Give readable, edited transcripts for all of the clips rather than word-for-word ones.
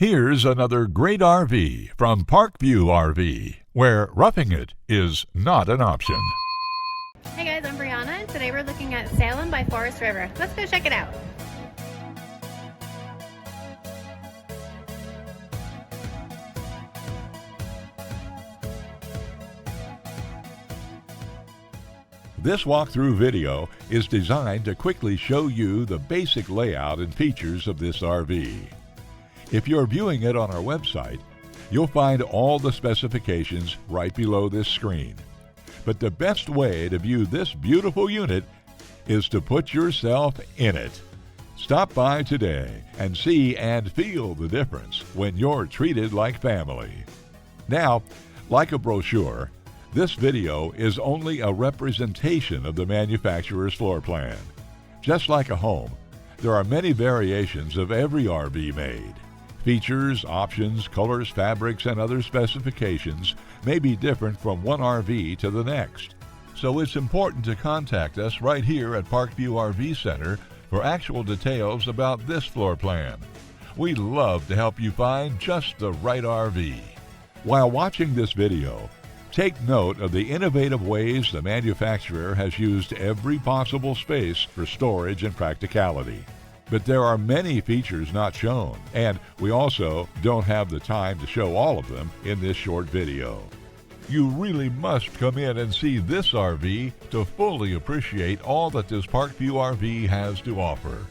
Here's another great RV from Parkview RV, where roughing it is not an option. Hey guys, I'm Brianna, and today we're looking at Salem by Forest River. Let's go check it out. This walkthrough video is designed to quickly show you the basic layout and features of this RV. If you're viewing it on our website, you'll find all the specifications right below this screen. But the best way to view this beautiful unit is to put yourself in it. Stop by today and see and feel the difference when you're treated like family. Now, like a brochure, this video is only a representation of the manufacturer's floor plan. Just like a home, there are many variations of every RV made. Features, options, colors, fabrics, and other specifications may be different from one RV to the next. So it's important to contact us right here at Parkview RV Center for actual details about this floor plan. We'd love to help you find just the right RV. While watching this video, take note of the innovative ways the manufacturer has used every possible space for storage and practicality. But there are many features not shown, and we also don't have the time to show all of them in this short video. You really must come in and see this RV to fully appreciate all that this Parkview RV has to offer.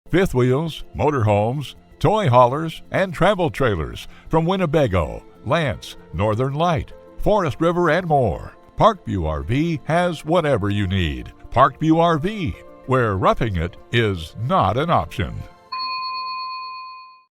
Fifth wheels, motorhomes, toy haulers, and travel trailers from Winnebago, Lance, Northern Light, Forest River, and more. Parkview RV has whatever you need. Parkview RV, where roughing it is not an option.